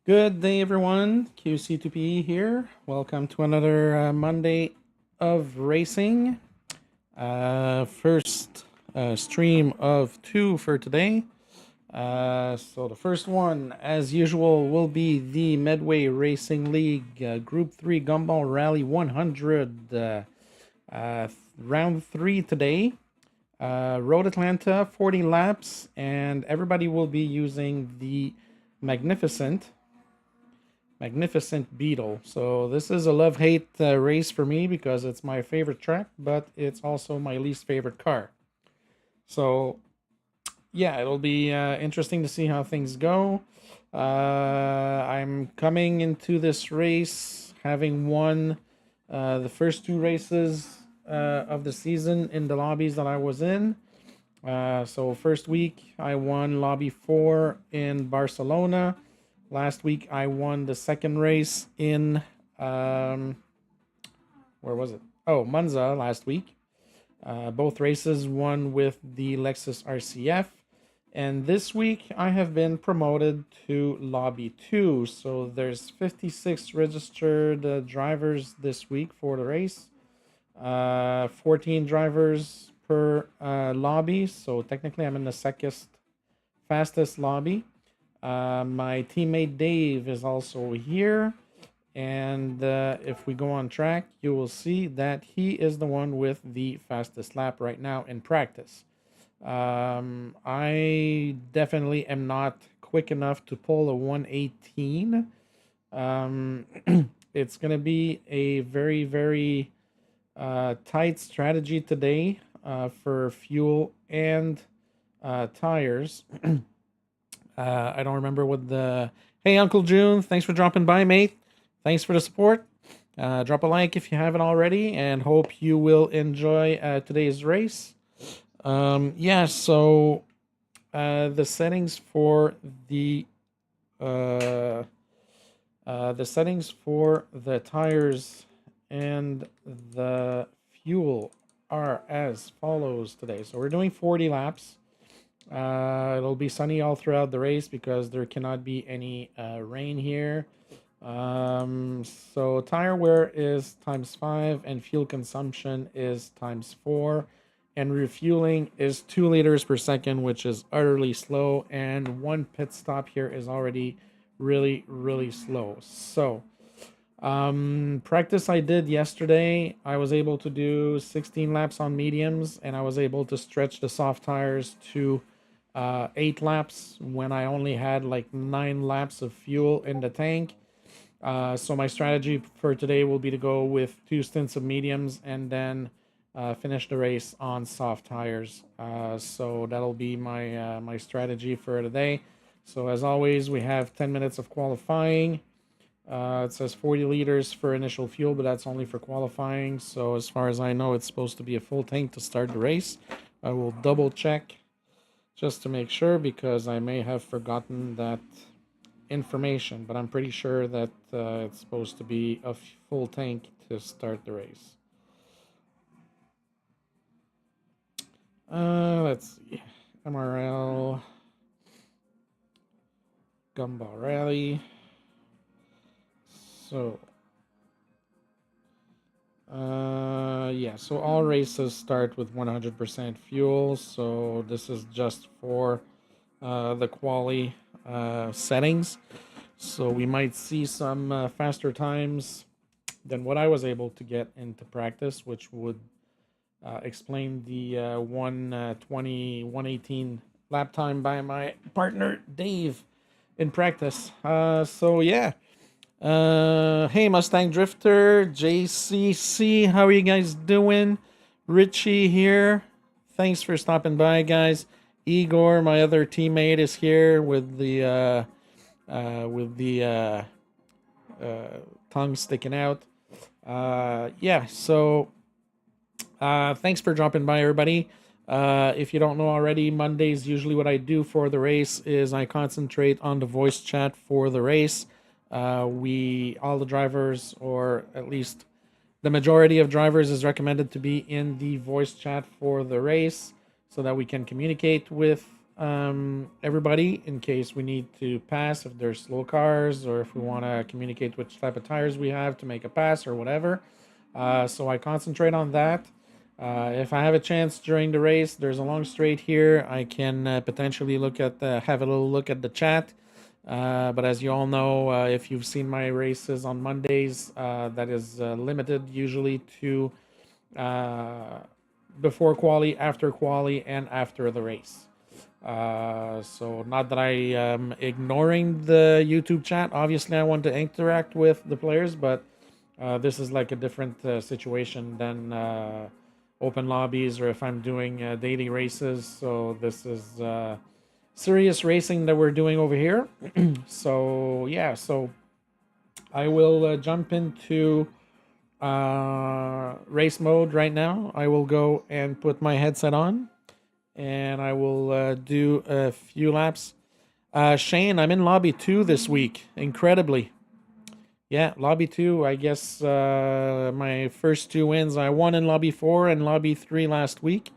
Good day, everyone. QC2P here. Welcome to another Monday of racing. First stream of two for today. So the first one, as usual, will be the Medway Racing League Group 3 Gumball Rally 100 round 3 today. Road Atlanta, 40 laps, and everybody will be using the magnificent Beetle. So this is a love-hate race for me because it's my favorite track, but it's also my least favorite car. So yeah, it'll be interesting to see how things go. I'm coming into this race having won the first two races of the season in the lobbies that I was in. So first week I won lobby 4 in Barcelona. Last week I won the second race in where was it? Oh, Monza last week. Both races won with the Lexus RCF. And this week I have been promoted to lobby 2. So there's 56 registered drivers this week for the race. 14 drivers per lobby. So technically I'm in the second fastest lobby. My teammate Dave is also here, and if we go on track, you will see that he is the one with the fastest lap right now in practice. I definitely am not quick enough to pull a 118. It's going to be a very, very tight strategy today for fuel and tires. I don't remember what the... Hey, Uncle June, thanks for dropping by, mate. Thanks for the support. Drop a like if you haven't already, and hope you will enjoy today's race. Yeah, so the settings for the tires and the fuel are as follows today. So we're doing 40 laps. It'll be sunny all throughout the race because there cannot be any rain here. So tire wear is ×5 and fuel consumption is ×4, and refueling is 2 liters per second, which is utterly slow, and one pit stop here is already really, really slow. So practice I did yesterday, I was able to do 16 laps on mediums, and I was able to stretch the soft tires to 8 laps when I only had like 9 laps of fuel in the tank. So my strategy for today will be to go with 2 stints of mediums and then finish the race on soft tires. So that'll be my my strategy for today. So as always, we have 10 minutes of qualifying. It says 40 liters for initial fuel, but that's only for qualifying. So as far as I know, it's supposed to be a full tank to start the race. I will double check just to make sure, because I may have forgotten that information, but I'm pretty sure that it's supposed to be a full tank to start the race. Let's see. MRL Gumball Rally. So yeah, so all races start with 100% fuel, so this is just for the quali settings. So we might see some faster times than what I was able to get into practice, which would explain the 120, 118 lap time by my partner Dave in practice. So yeah. Hey, Mustang Drifter, JCC, how are you guys doing? Richie here. Thanks for stopping by, guys. Igor, my other teammate, is here with the tongue sticking out. Yeah, so thanks for dropping by, everybody. If you don't know already, Mondays usually what I do for the race is I concentrate on the voice chat for the race. All the drivers, or at least the majority of drivers, is recommended to be in the voice chat for the race so that we can communicate with everybody in case we need to pass if there's slow cars or if we want to communicate which type of tires we have to make a pass or whatever. So I concentrate on that. If I have a chance during the race, there's a long straight here. I can potentially have a little look at the chat. But as you all know, if you've seen my races on Mondays, that is limited usually to uh, before quali, after quali, and after the race. So not that I am ignoring the YouTube chat. Obviously, I want to interact with the players, but this is like a different situation than open lobbies or if I'm doing daily races. So this is serious racing that we're doing over here. So yeah, so I will jump into race mode right now. I will go and put my headset on and I will do a few laps. Shane, I'm in lobby 2 this week, incredibly. Yeah, lobby 2, I guess my first 2 wins, I won in lobby 4 and lobby 3 last week.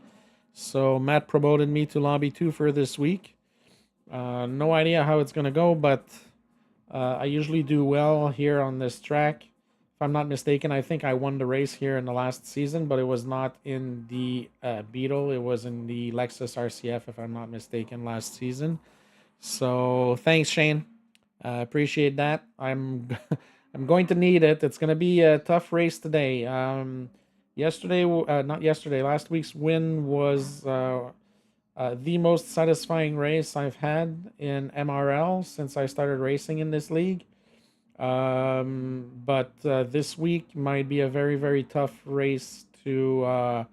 So Matt promoted me to lobby 2 for this week. No idea how it's going to go, but I usually do well here on this track. If I'm not mistaken, I think I won the race here in the last season, but it was not in the Beetle. It was in the Lexus RCF, if I'm not mistaken, last season. So thanks, Shane. Appreciate that. I'm I'm going to need it. It's going to be a tough race today. Not yesterday. Last week's win was the most satisfying race I've had in MRL since I started racing in this league. But this week might be a very, very tough race to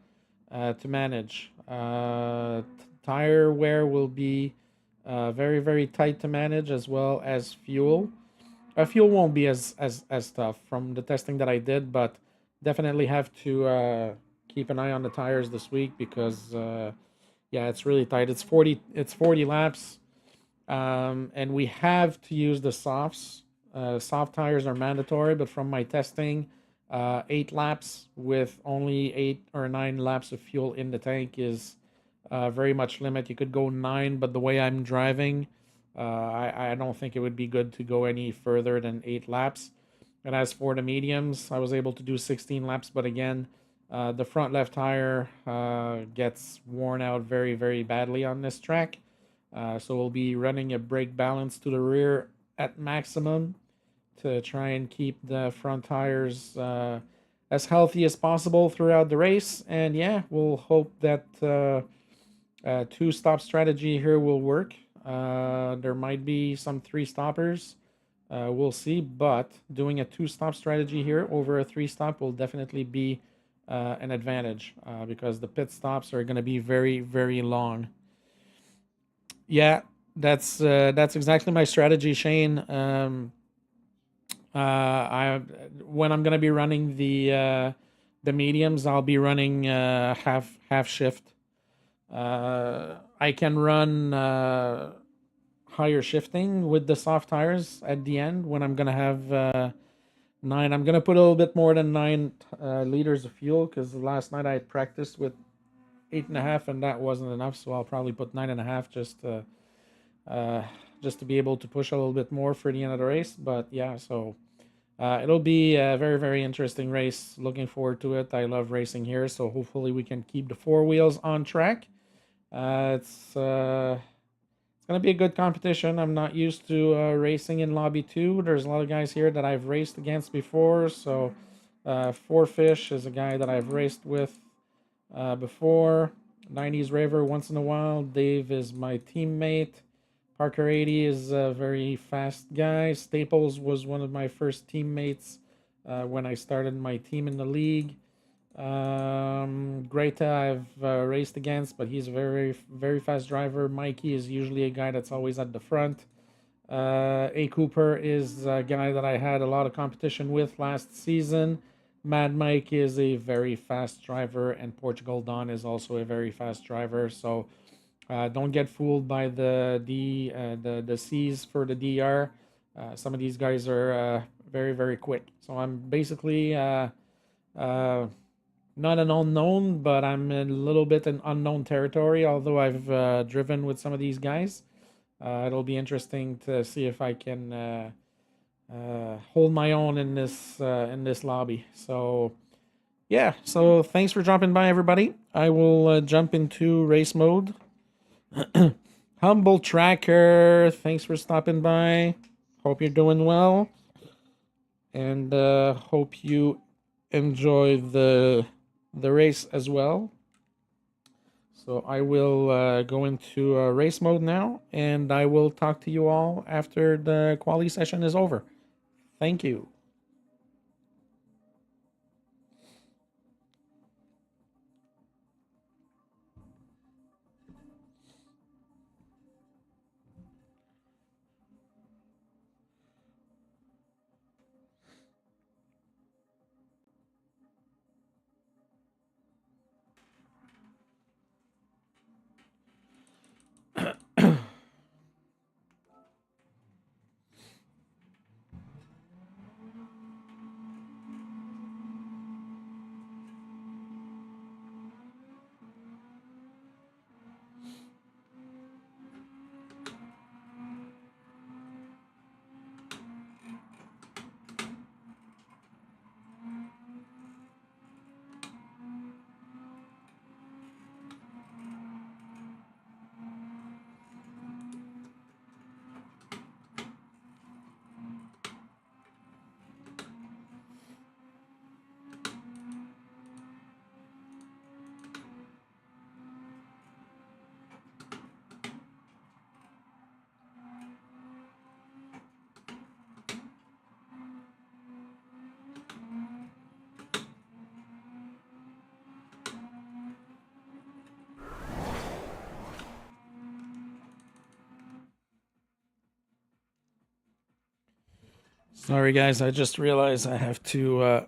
manage. Tire wear will be very, very tight to manage, as well as fuel. Fuel won't be as tough from the testing that I did, but definitely have to keep an eye on the tires this week because yeah, it's really tight. It's 40 laps, and we have to use the softs. Soft tires are mandatory, but from my testing, 8 laps with only 8 or 9 laps of fuel in the tank is very much limit. You could go 9, but the way I'm driving, I don't think it would be good to go any further than 8 laps. And as for the mediums, I was able to do 16 laps, but again, the front left tire gets worn out very, very badly on this track. So we'll be running a brake balance to the rear at maximum to try and keep the front tires as healthy as possible throughout the race. And yeah, we'll hope that two-stop strategy here will work. There might be some 3-stoppers. We'll see, but doing a 2-stop strategy here over a 3-stop will definitely be an advantage because the pit stops are going to be very, very long. Yeah, that's exactly my strategy, Shane. I when I'm gonna be running the mediums, I'll be running half shift. I can run higher shifting with the soft tires at the end when I'm gonna have 9. I'm gonna put a little bit more than 9 liters of fuel because last night I practiced with 8.5 and that wasn't enough. So I'll probably put 9.5 just to be able to push a little bit more for the end of the race. But yeah, so it'll be a very, very interesting race. Looking forward to it. I love racing here, so hopefully we can keep the 4 wheels on track. It's gonna be a good competition. I'm not used to racing in lobby 2. There's a lot of guys here that I've raced against before. So Four Fish is a guy that I've raced with before. 90s Raver once in a while. Dave is my teammate. Parker 80 is a very fast guy. Staples was one of my first teammates when I started my team in the league. Greta I've raced against, but he's a very, very fast driver. Mikey is usually a guy that's always at the front. A Cooper is a guy that I had a lot of competition with last season. Mad Mike is a very fast driver, and Portugal Don is also a very fast driver. So don't get fooled by the C's for the DR. Some of these guys are very, very quick. So I'm basically not an unknown, but I'm a little bit in unknown territory. Although I've driven with some of these guys, it'll be interesting to see if I can hold my own in this lobby. So yeah, so thanks for dropping by, everybody. I will jump into race mode. Humble Tracker, thanks for stopping by. Hope you're doing well, and hope you enjoy the race as well. So I will go into race mode now, and I will talk to you all after the quali session is over. Thank you. Sorry, guys. I just realized I have to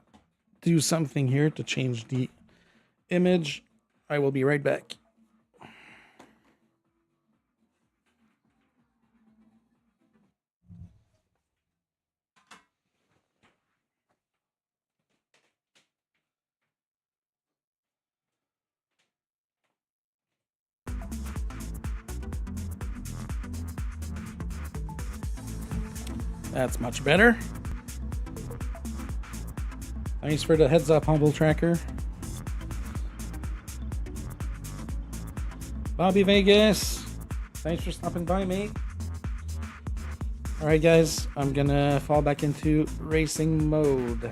do something here to change the image. I will be right back. That's much better. Thanks for the heads up, Humble Tracker. Bobby Vegas, thanks for stopping by, mate. Alright guys, I'm gonna fall back into racing mode.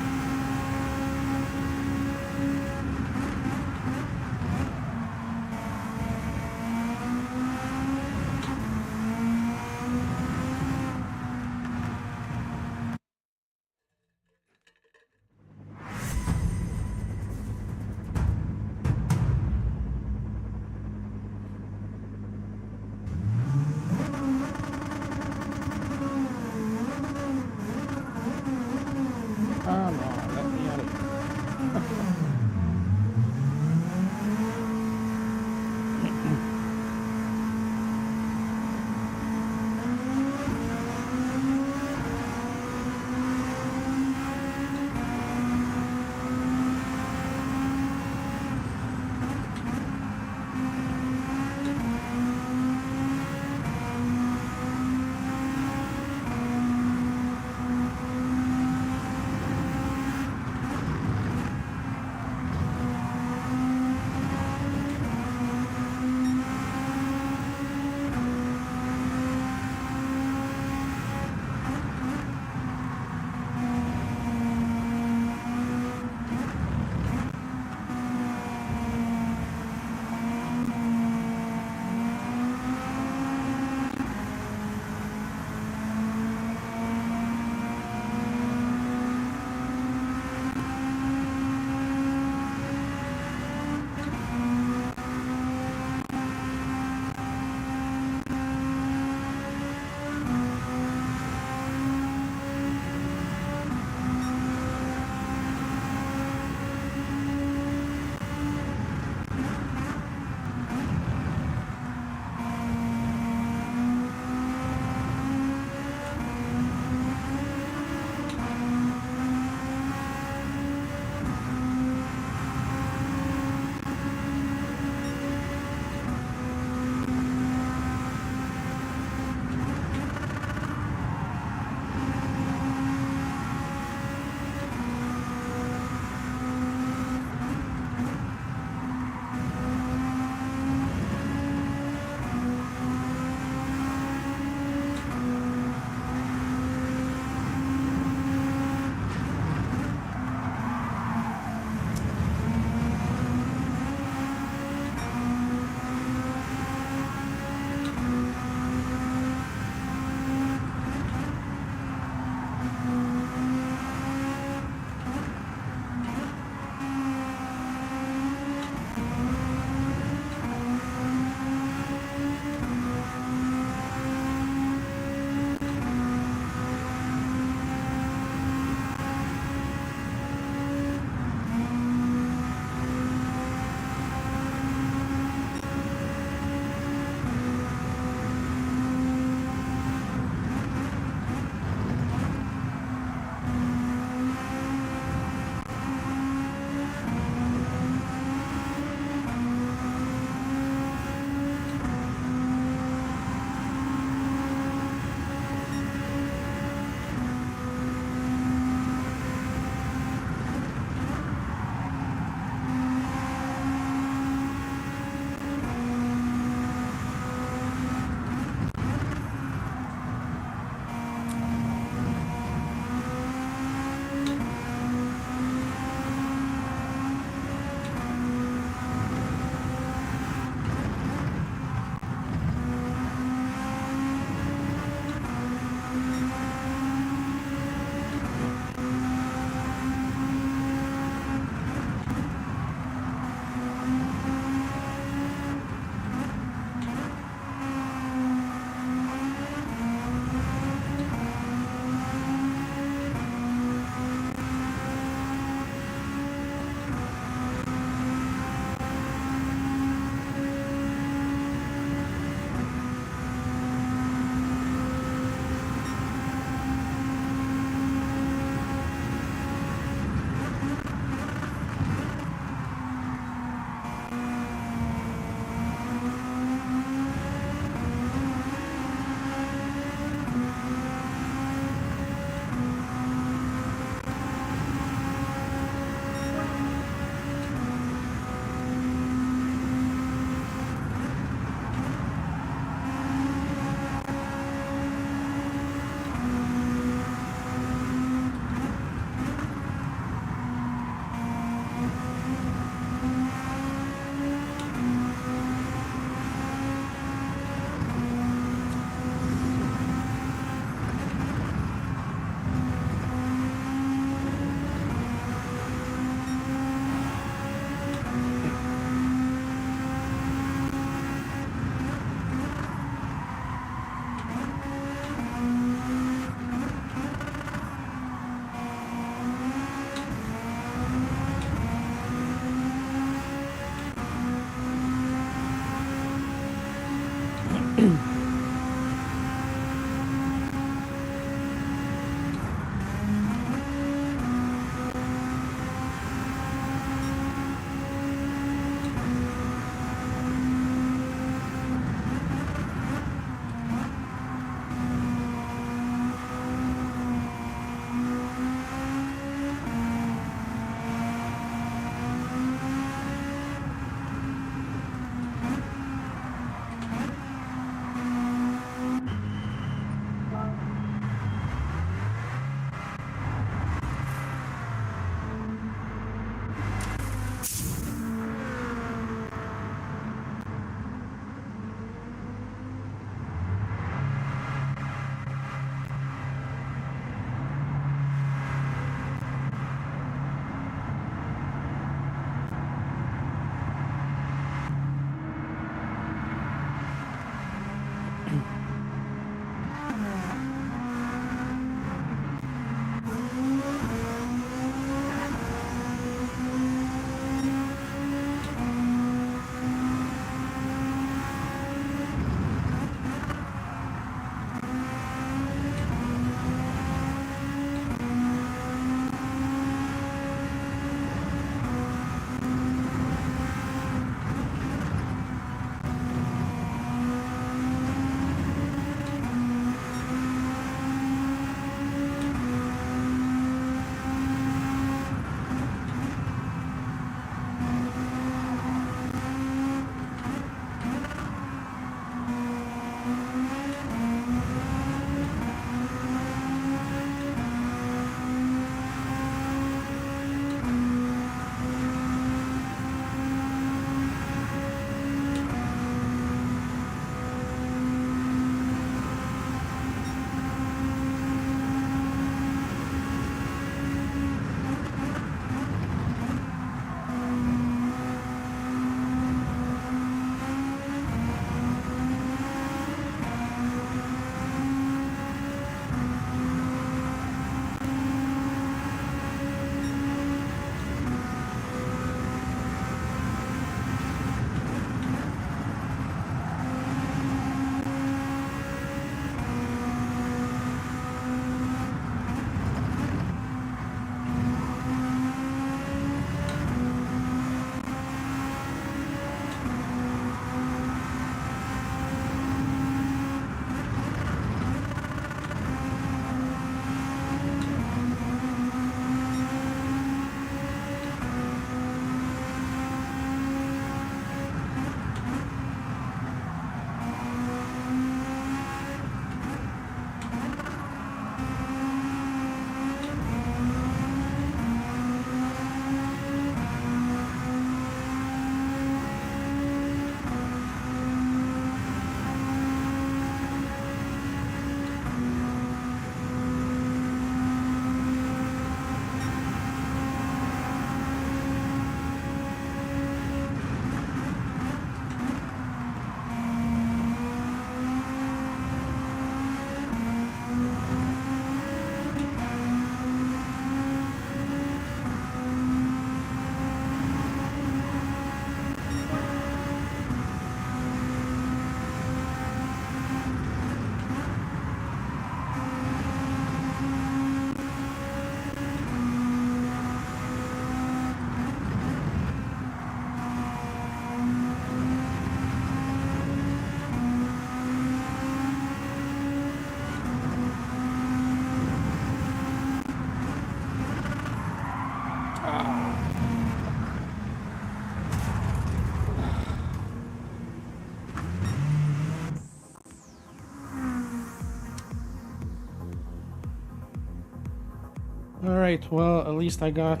All right, well, at least I got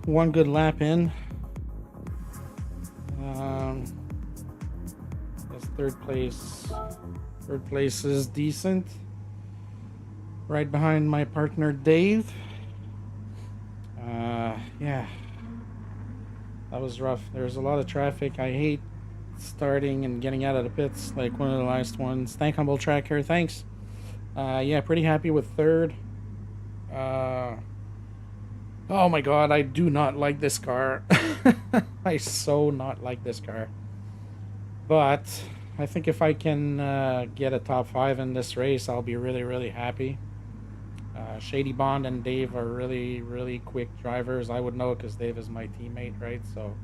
one good lap in. That's third place. Third place is decent. Right behind my partner Dave. Yeah, that was rough. There's a lot of traffic. I hate starting and getting out of the pits like one of the last ones. Thank Humble Tracker. Thanks. Yeah, pretty happy with third. Oh my god, I do not like this car. I so not like this car. But I think if I can get a top 5 in this race, I'll be really, really happy. Shady Bond and Dave are really, really quick drivers. I would know because Dave is my teammate, right? So,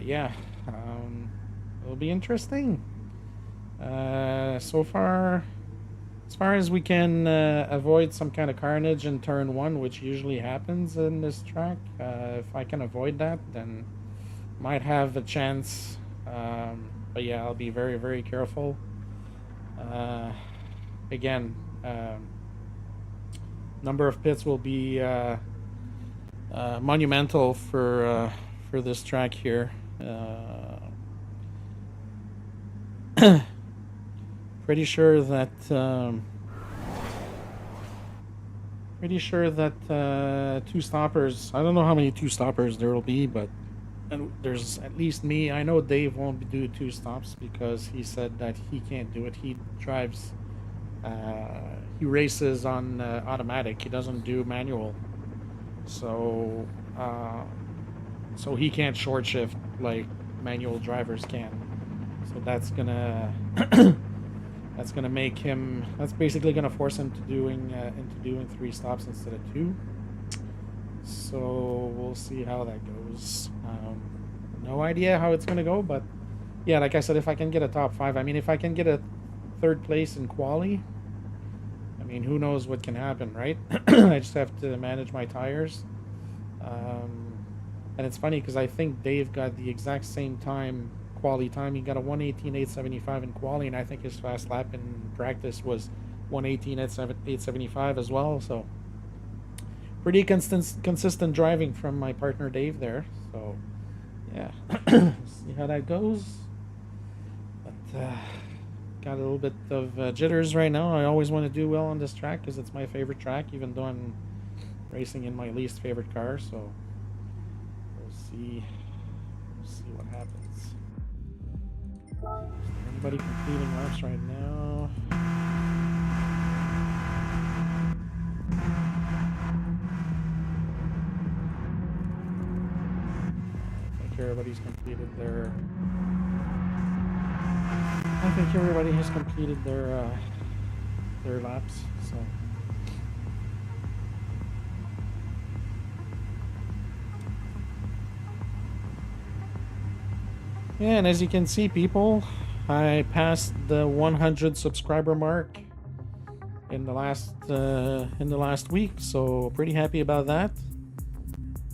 yeah, it'll be interesting. So far, as far as we can avoid some kind of carnage in turn 1, which usually happens in this track, if I can avoid that, then might have a chance. But yeah, I'll be very, very careful. Again, number of pits will be monumental for this track here. Pretty sure that two stoppers. I don't know how many two stoppers there will be, but there's at least me. I know Dave won't do 2 stops because he said that he can't do it. He drives. He races on automatic. He doesn't do manual, so he can't short shift like manual drivers can. So that's gonna make him. That's basically gonna force him to into doing 3 stops instead of 2. So we'll see how that goes. No idea how it's gonna go, but yeah, like I said, if I can get a top 5, I mean, if I can get a 3rd place in quali, I mean, who knows what can happen, right? I just have to manage my tires. And it's funny because I think Dave got the exact same time, quali time. He got a 1:18.875 in quali, and I think his fast lap in practice was 1:18.875 as well. So pretty consistent driving from my partner Dave there. So yeah, see how that goes. But got a little bit of jitters right now. I always want to do well on this track because it's my favorite track, even though I'm racing in my least favorite car. So we'll see what happens. Anybody completing laps right now? I think everybody's completed their. I think everybody has completed their laps. So. Yeah, and as you can see, people, I passed the 100 subscriber mark in the last week, so pretty happy about that.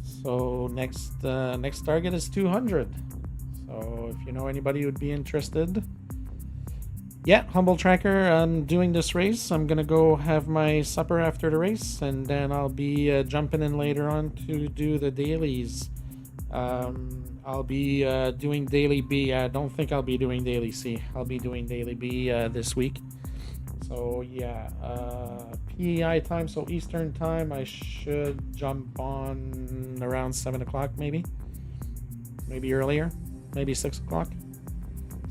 So next target is 200. So if you know anybody who would be interested, yeah, Humble Tracker, I'm doing this race. I'm gonna go have my supper after the race, and then I'll be jumping in later on to do the dailies. I'll be doing daily B. I don't think I'll be doing daily C. I'll be doing daily B this week. So yeah, PEI time, so Eastern time, I should jump on around 7 o'clock maybe earlier, maybe 6 o'clock.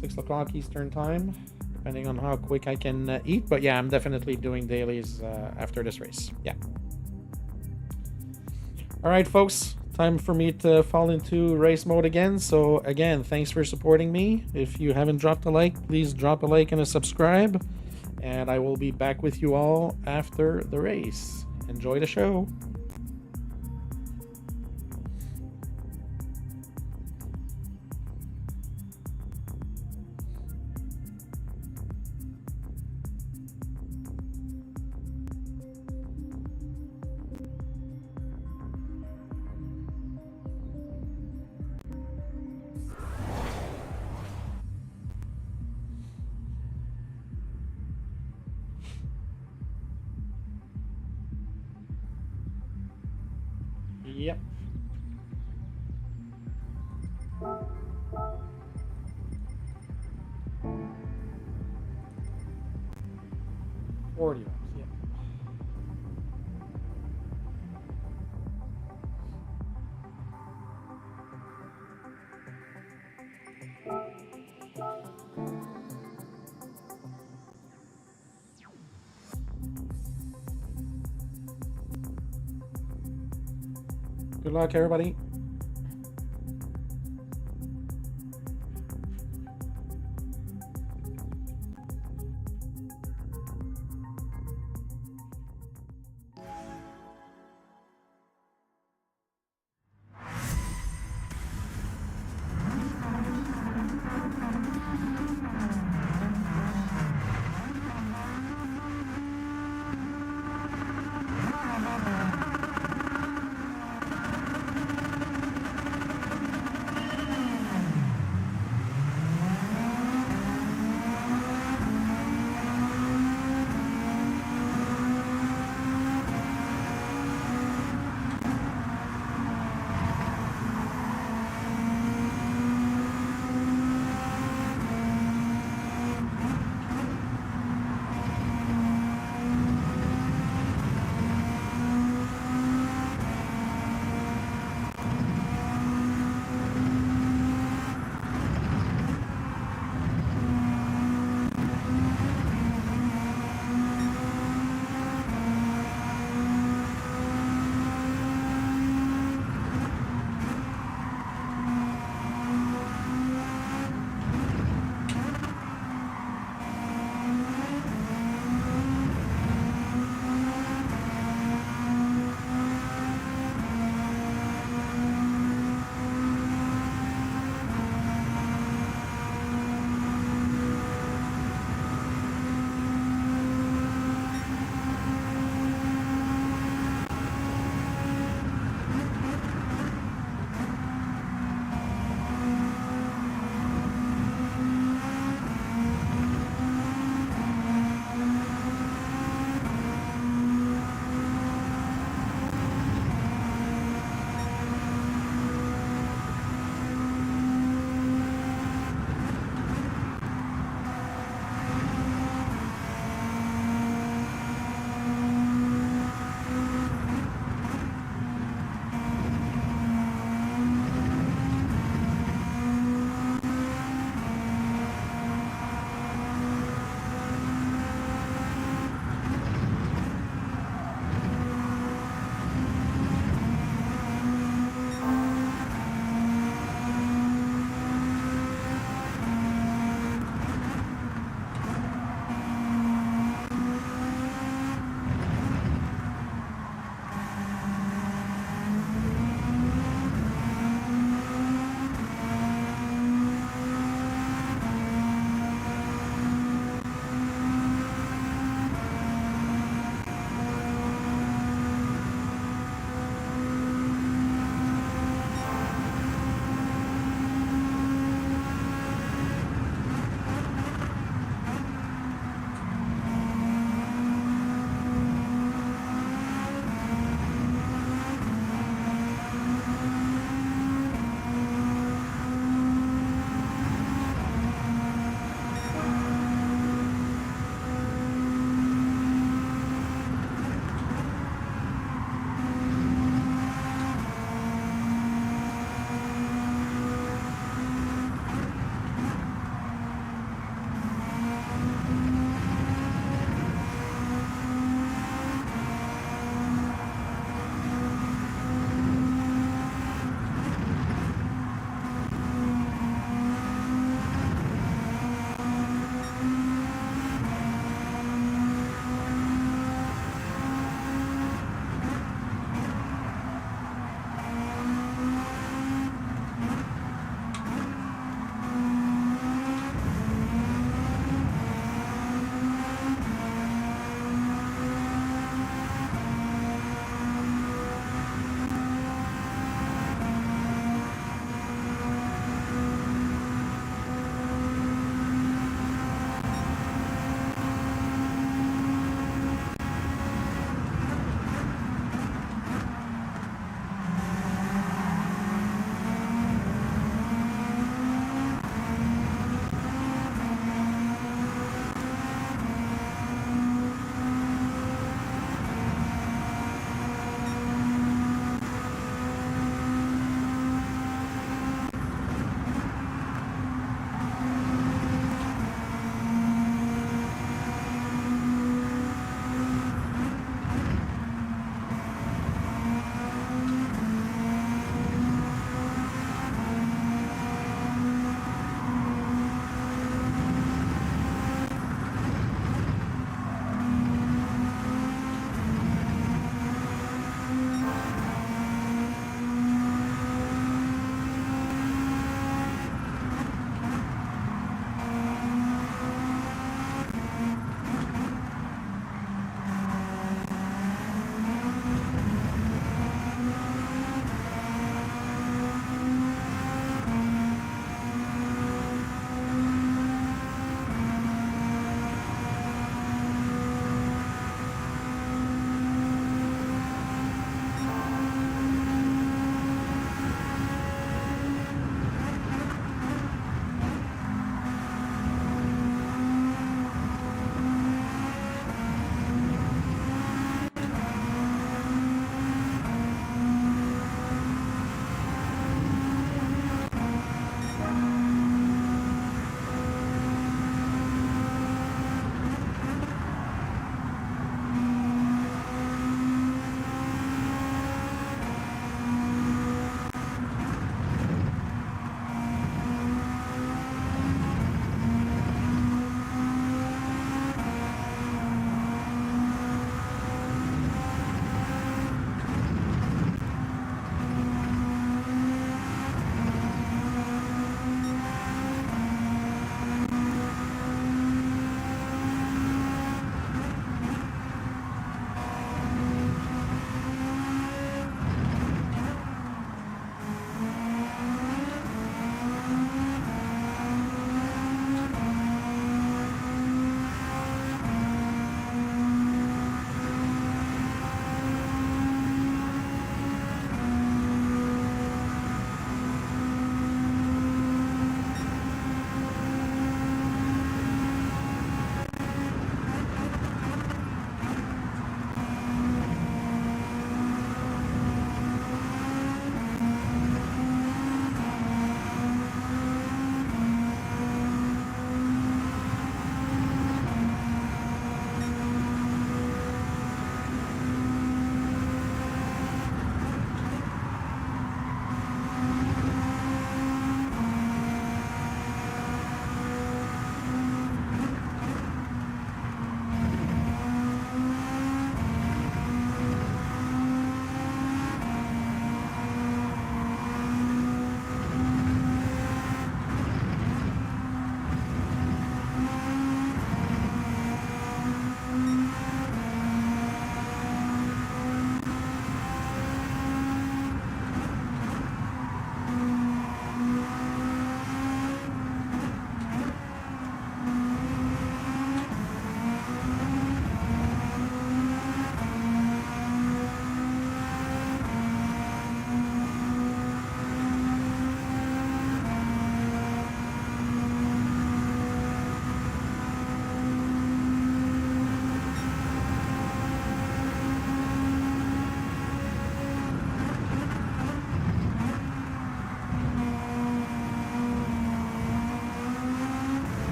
6 o'clock Eastern time, depending on how quick I can eat. But yeah, I'm definitely doing dailies after this race. Yeah. All right, folks. Time for me to fall into race mode again. So again, thanks for supporting me. If you haven't dropped a like, please drop a like and a subscribe. And I will be back with you all after the race. Enjoy the show. Yep. $40. Yep. Good luck, everybody.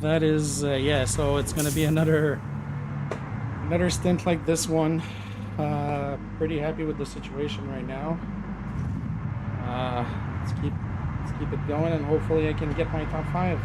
that is, yeah, so it's going to be another stint like this one. Pretty happy with the situation right now. Let's keep it going, and hopefully I can get my top 5.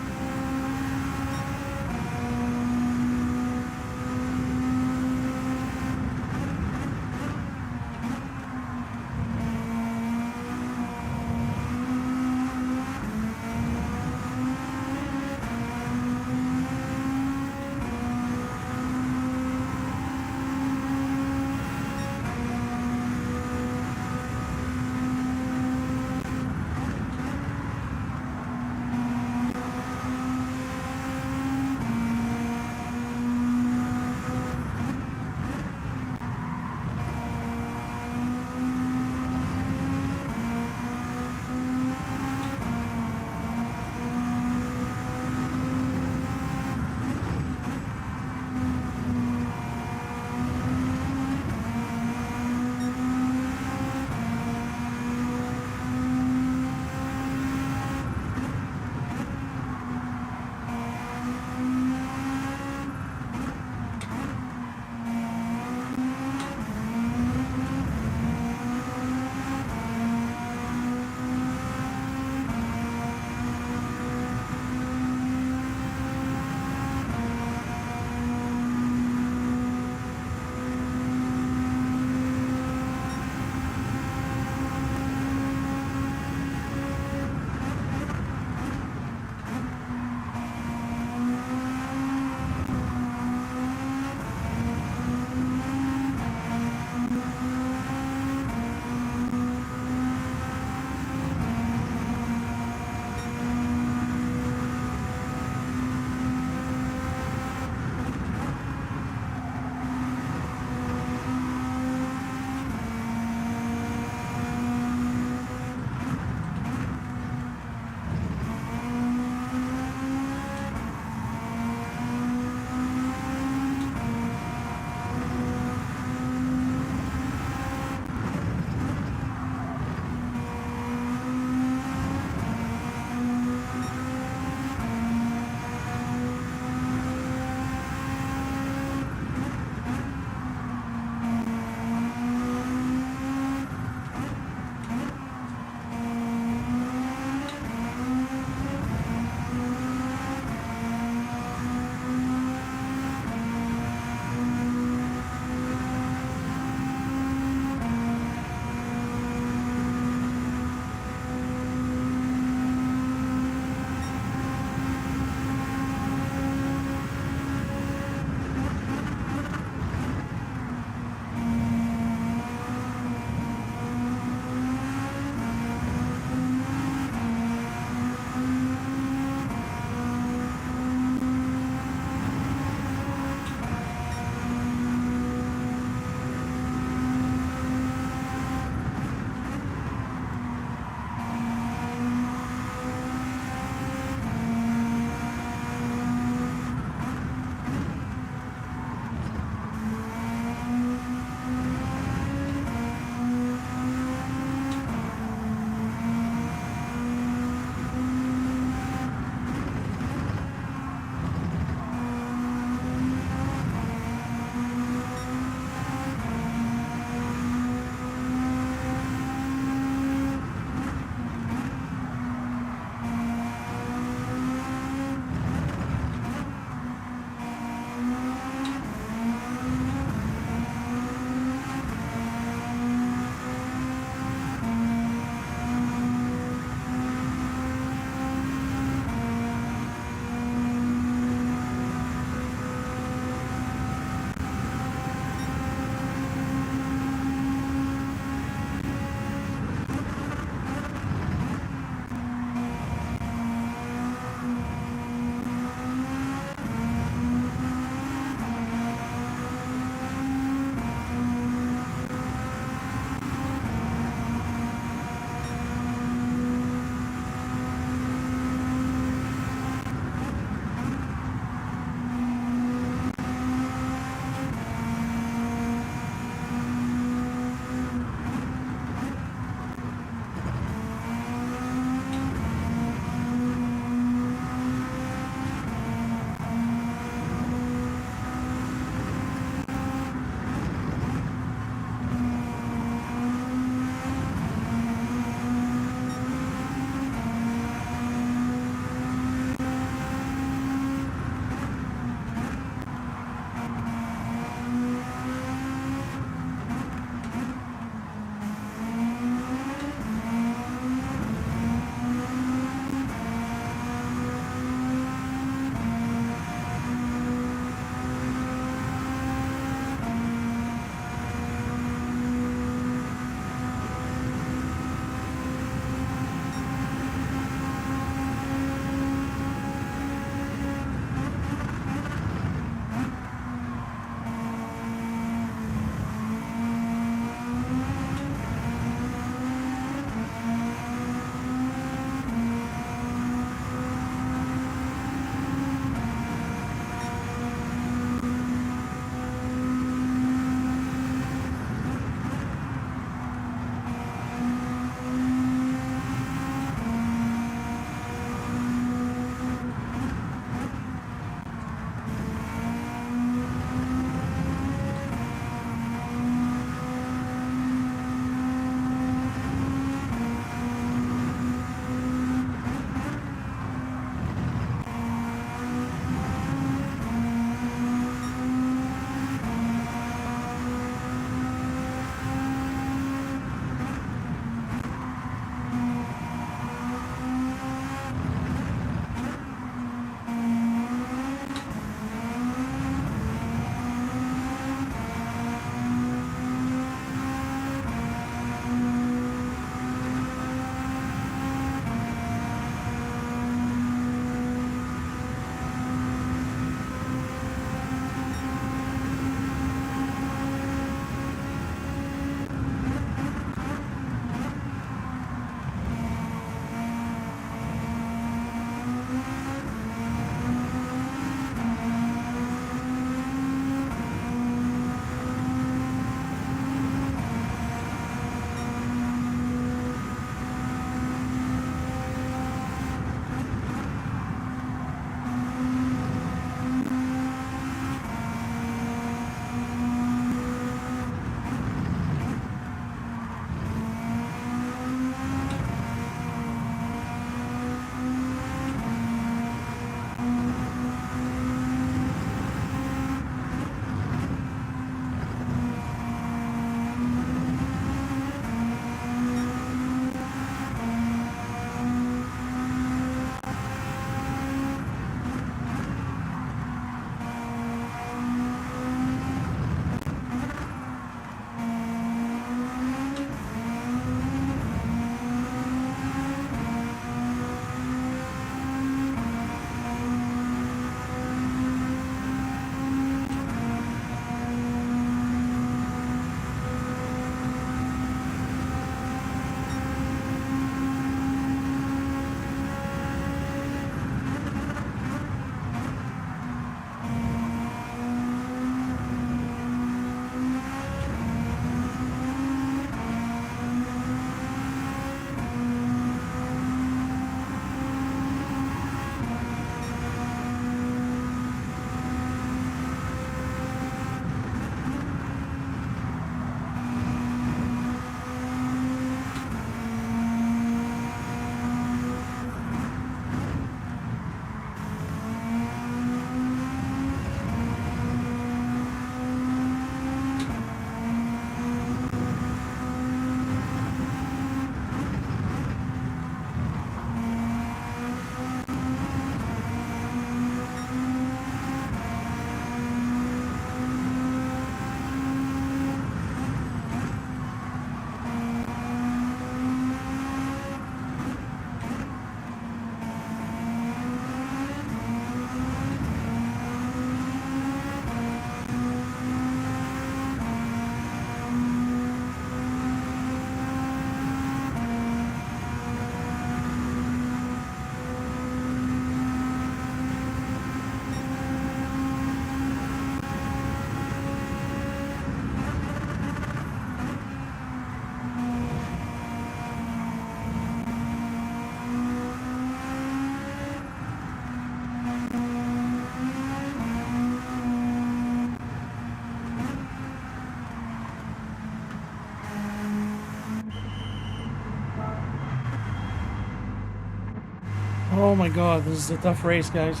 Oh my god, this is a tough race, guys.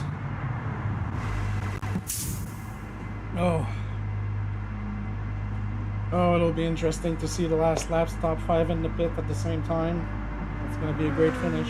Oh. Oh, it'll be interesting to see the last laps, top 5 in the pit at the same time. It's going to be a great finish.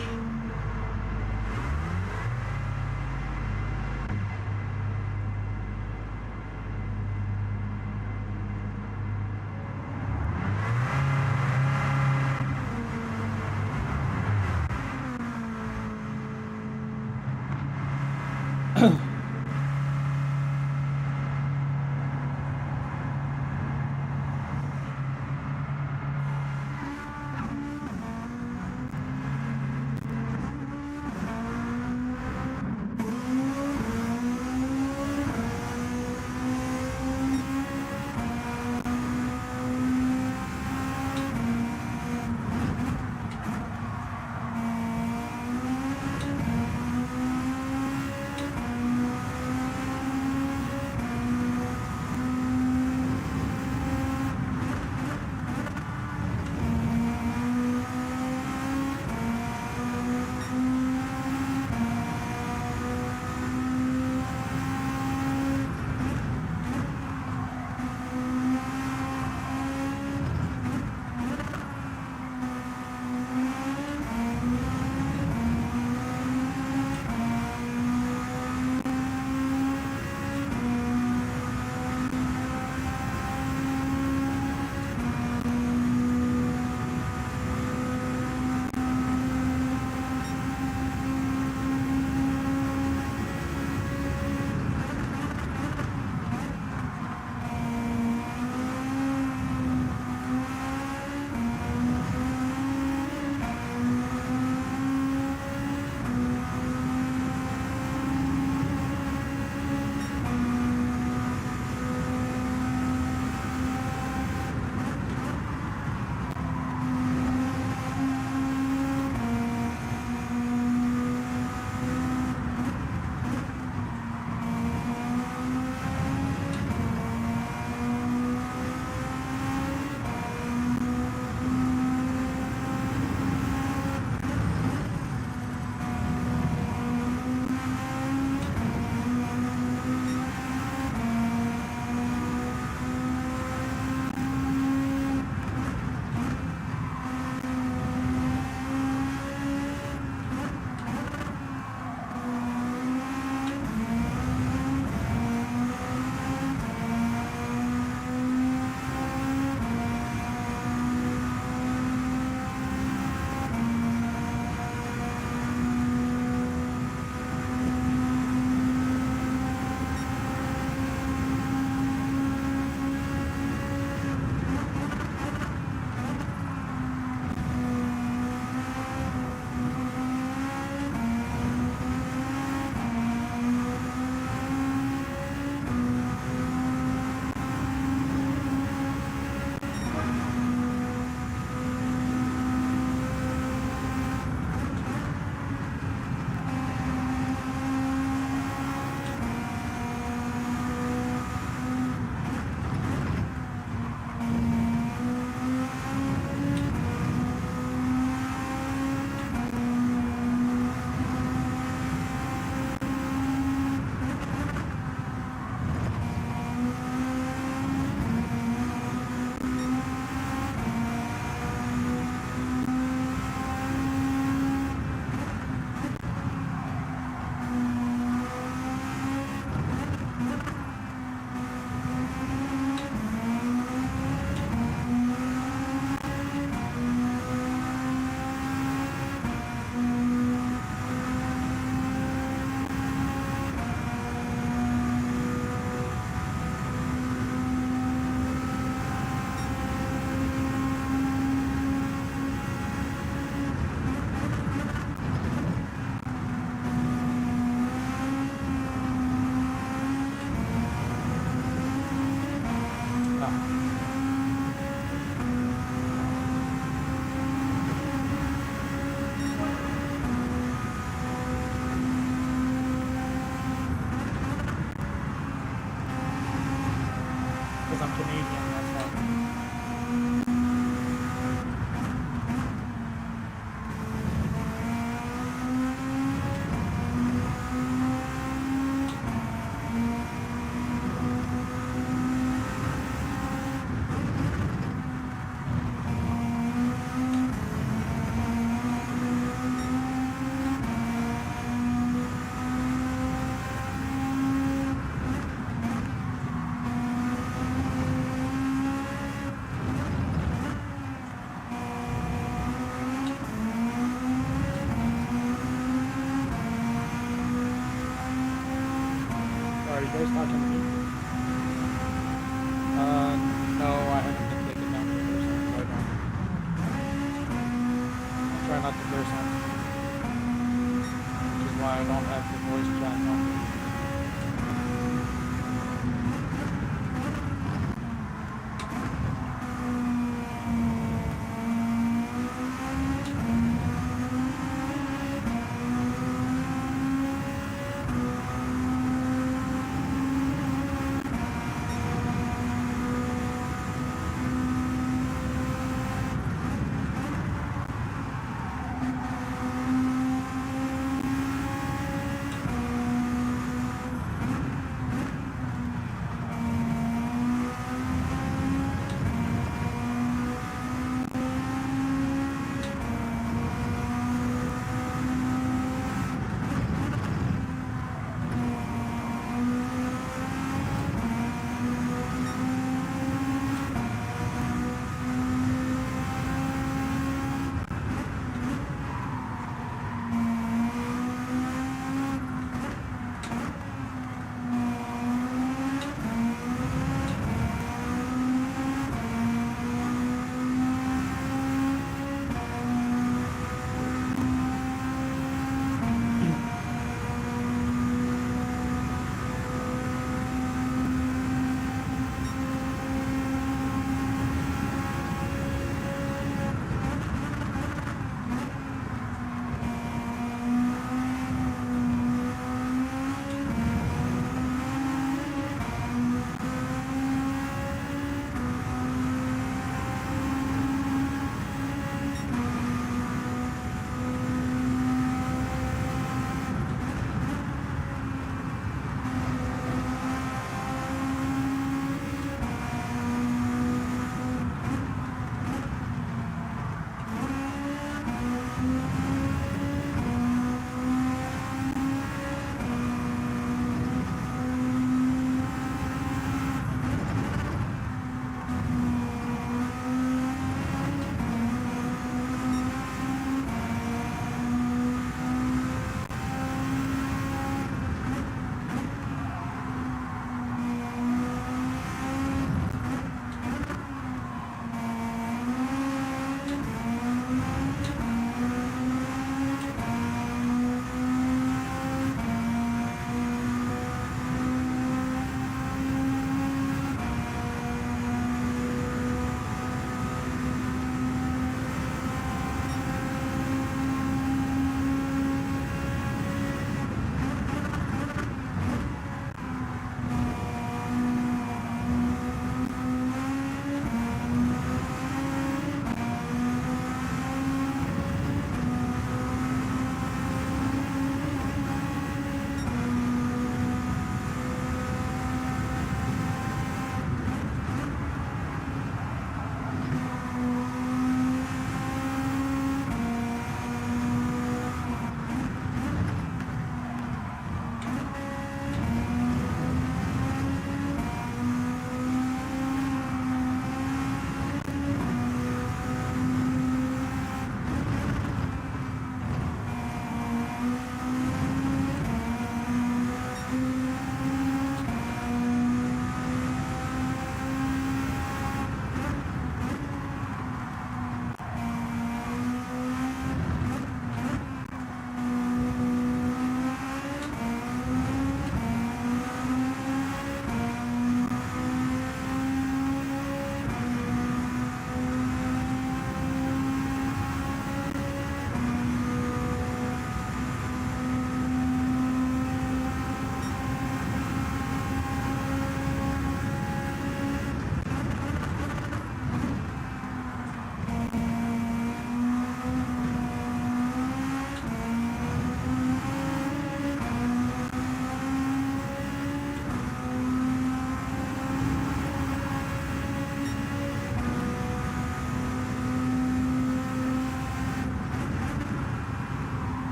try not to curse on, which is why I don't have the voice chat on.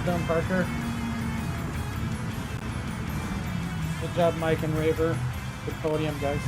Well done, Parker. Good job, Mike and Raver. Good podium, guys.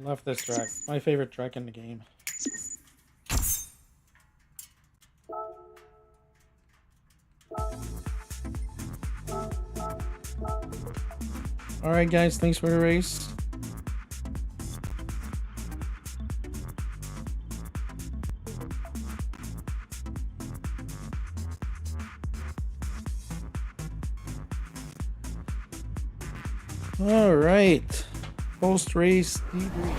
Love this track. My favorite track in the game. Alright guys, thanks for the race. Alright. Post-race debrief.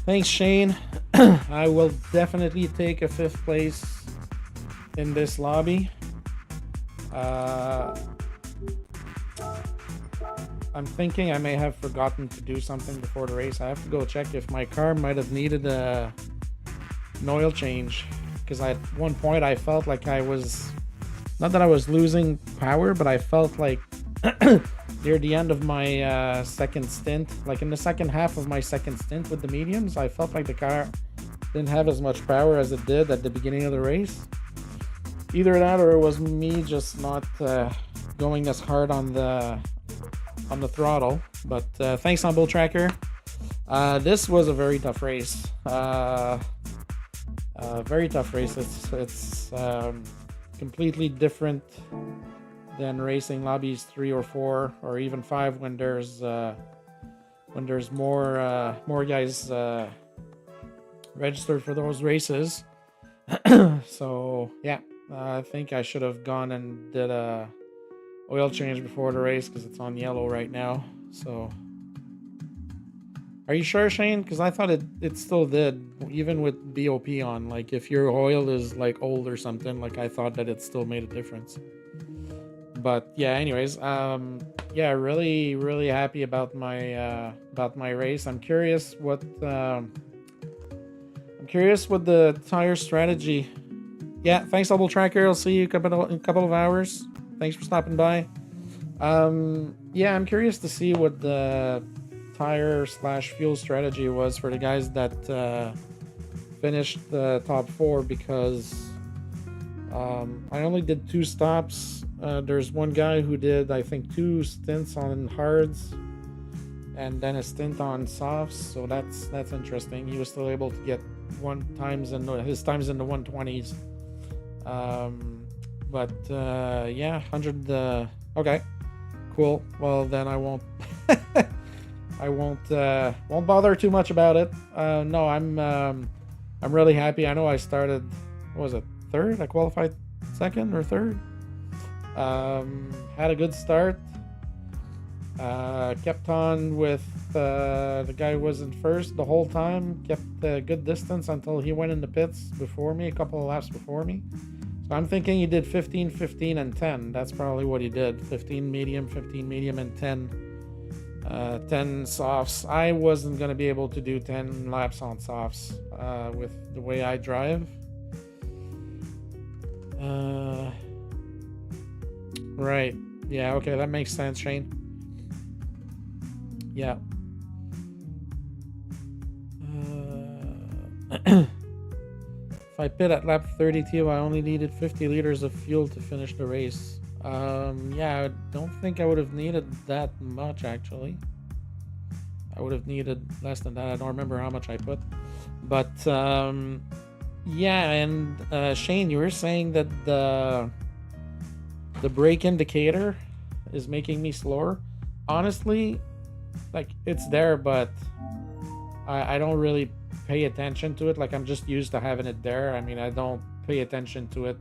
Thanks, Shane. I will definitely take a 5th place in this lobby. I'm thinking I may have forgotten to do something before the race. I have to go check if my car might have needed an oil change, because at one point I felt like I was, not that I was losing power, but I felt like near the end of my second stint, like in the second half of my second stint with the mediums, I felt like the car didn't have as much power as it did at the beginning of the race. Either that, or it was me just not going as hard on the throttle. But thanks, Humble Tracker. This was a very tough race. Very tough race. It's completely different than racing lobbies 3 or 4 or even 5 when there's more guys registered for those races. So yeah, I think I should have gone and did a oil change before the race because it's on yellow right now. So are you sure, Shane? Because I thought it still did, even with BOP on. Like if your oil is like old or something, like I thought that it still made a difference. But yeah, anyways, yeah, really happy about my race. I'm curious what the tire strategy. Yeah, thanks, Double Tracker. I'll see you in a couple of hours. Thanks for stopping by. Yeah, I'm curious to see what the tire / fuel strategy was for the guys that finished the top 4, because I only did 2 stops. There's one guy who did, I think, 2 stints on hards and then a stint on softs, so that's interesting. He was still able to get his times in the 120s. But yeah, 100. Okay, cool. Well, then I won't won't bother too much about it. No, I'm really happy. I know I started, what was it, 3rd? I qualified 2nd or 3rd. Had a good start. Kept on with the guy who was in 1st the whole time. Kept a good distance until he went in the pits before me, a couple of laps before me. So I'm thinking he did 15, 15, and 10. That's probably what he did. 15 medium, and 10 softs. I wasn't going to be able to do 10 laps on softs with the way I drive. Right. Yeah, okay, that makes sense, Shane. Yeah. If I pit at lap 32, I only needed 50 liters of fuel to finish the race. Yeah, I don't think I would have needed that much, actually. I would have needed less than that. I don't remember how much I put. But, yeah, and Shane, you were saying that the brake indicator is making me slower. Honestly, like, it's there, but I don't really pay attention to it. Like, I'm just used to having it there. I mean, I don't pay attention to it.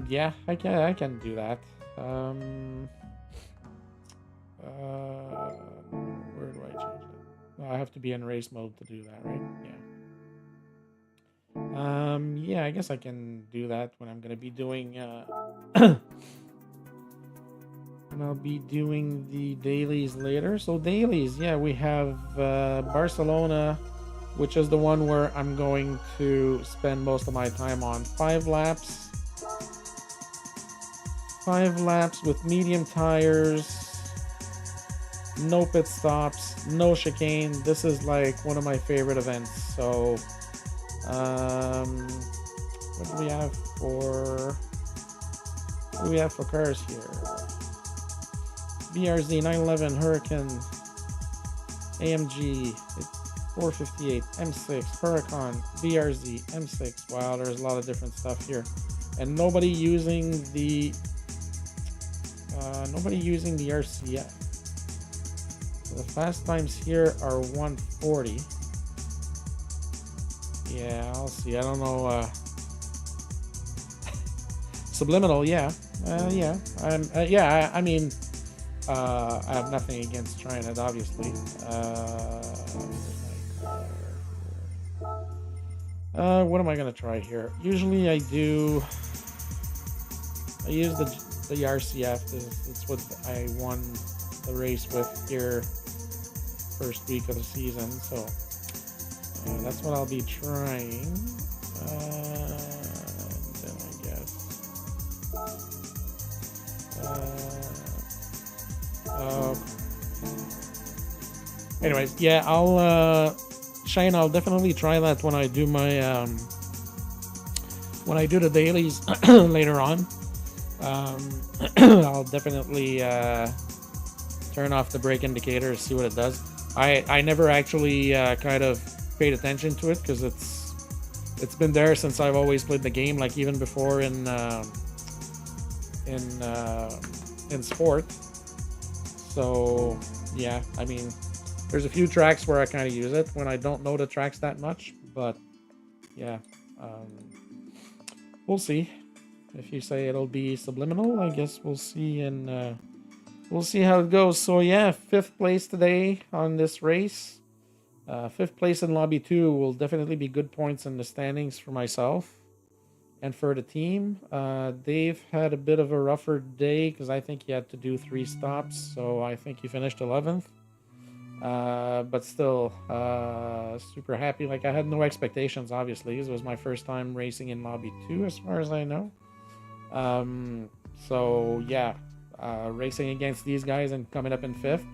Yeah, I can do that. Where do I change it? Well, I have to be in race mode to do that, right? Yeah. Yeah, I guess I can do that when I'm gonna be doing and I'll be doing the dailies later. So dailies, yeah, we have Barcelona, which is the one where I'm going to spend most of my time on. 5 laps. 5 laps with medium tires. No pit stops, no chicane. This is like one of my favorite events. So, what do we have for? What do we have for cars here? BRZ 911 Hurricane, AMG 458, M6 Huracan, BRZ M6. Wow, there's a lot of different stuff here, and nobody using the RCF. So the fast times here are 140. Yeah, I'll see. I don't know. Subliminal, yeah. Yeah. I mean, I have nothing against trying it, obviously. What am I gonna try here? Usually I use the RCF. That's what I won the race with here first week of the season, so that's what I'll be trying. Then I guess anyways, yeah, Shane, I'll definitely try that when I do my when I do the dailies later on. I'll definitely turn off the brake indicator, see what it does. I never actually kind of paid attention to it because it's been there since I've always played the game, like even before in sport. So yeah, I mean, there's a few tracks where I kind of use it when I don't know the tracks that much, but yeah, we'll see. If you say it'll be subliminal, I guess we'll see, and we'll see how it goes. So yeah, 5th place today on this race. 5th place in Lobby 2 will definitely be good points in the standings for myself and for the team. Dave had a bit of a rougher day because I think he had to do 3 stops, so I think he finished 11th. But still, super happy. Like, I had no expectations, obviously. This was my first time racing in Lobby 2, as far as I know. So yeah, racing against these guys and coming up in 5th,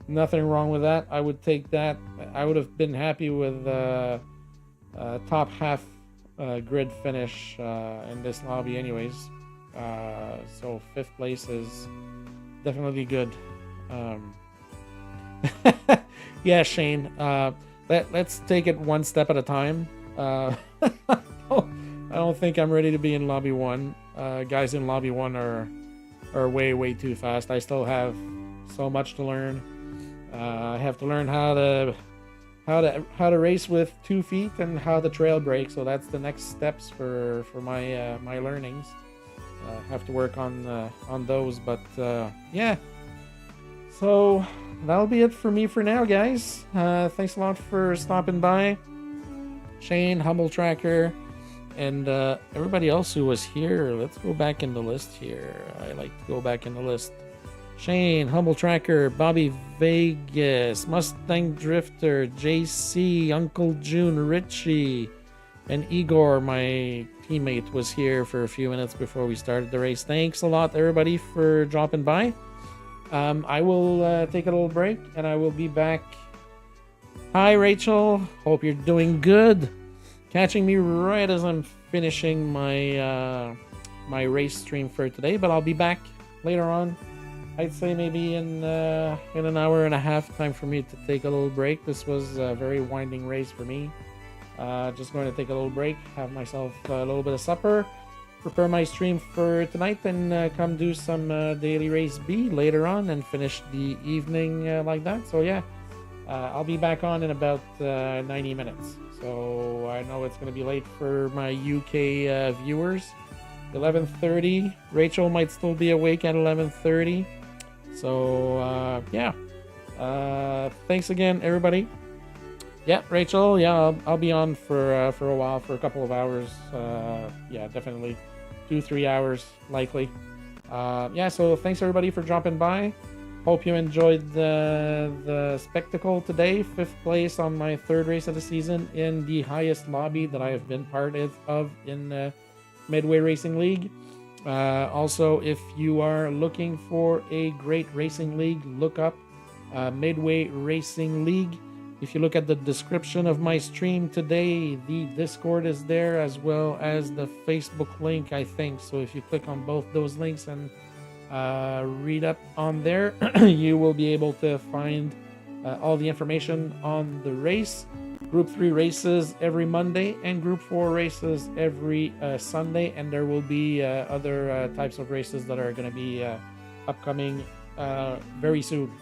nothing wrong with that. I would take that. I would have been happy with top half grid finish in this lobby anyways. So 5th place is definitely good. Yeah, Shane, let's take it one step at a time. I don't think I'm ready to be in lobby 1. Guys in lobby 1 are way too fast. I still have so much to learn. I have to learn how to race with 2 feet and how to trail brake. So that's the next steps for my my learnings. Have to work on those. But yeah. So that'll be it for me for now, guys. Thanks a lot for stopping by. Shane, Humble Tracker, and everybody else who was here. Let's go back in the list here. I like to go back in the list. Shane, Humble Tracker, Bobby Vegas, Mustang Drifter, JC, Uncle June, Richie, and Igor, my teammate, was here for a few minutes before we started the race. Thanks a lot, everybody, for dropping by. I will take a little break, and I will be back. Hi, Rachel. Hope you're doing good. catching me right as I'm finishing my my race stream for today. But I'll be back later on. I'd say maybe in an hour and a half. Time for me to take a little break. This was a very winding race for me. Just going to take a little break, have myself a little bit of supper, prepare my stream for tonight, and come do some daily race B later on and finish the evening like that. So yeah, I'll be back on in about 90 minutes. So I know it's going to be late for my UK viewers. 11:30. Rachel might still be awake at 11:30. So yeah, thanks again, everybody. Yeah, Rachel. Yeah, I'll be on for a while, for a couple of hours. Yeah, definitely 2-3 hours likely. Yeah, so thanks everybody for dropping by. Hope you enjoyed the spectacle today. 5th place on my 3rd race of the season in the highest lobby that I have been part of in Medway Racing League. Also, if you are looking for a great racing league, look up Medway Racing League. If you look at the description of my stream today, the Discord is there as well as the Facebook link, I think. So if you click on both those links and read up on there, you will be able to find all the information on the race. Group 3 races every Monday and Group 4 races every Sunday, and there will be other types of races that are going to be upcoming very soon.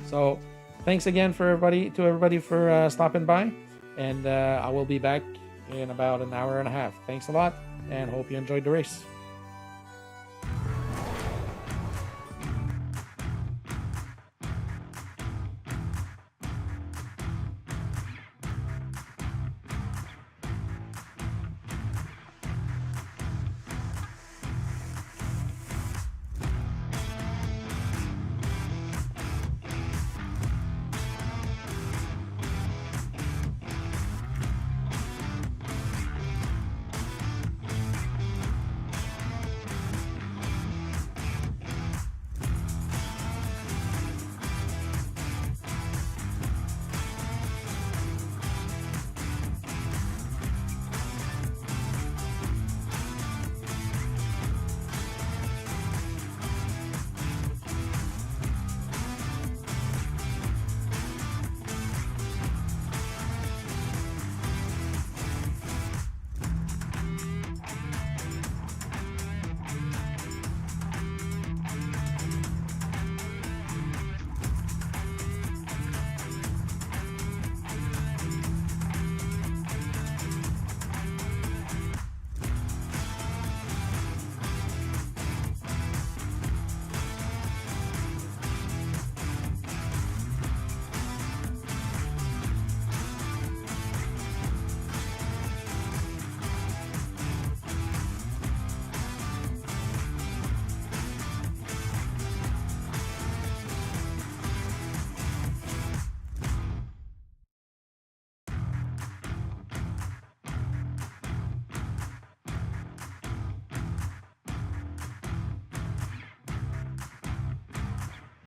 So thanks again to everybody for stopping by, and I will be back in about an hour and a half. Thanks a lot, and hope you enjoyed the race.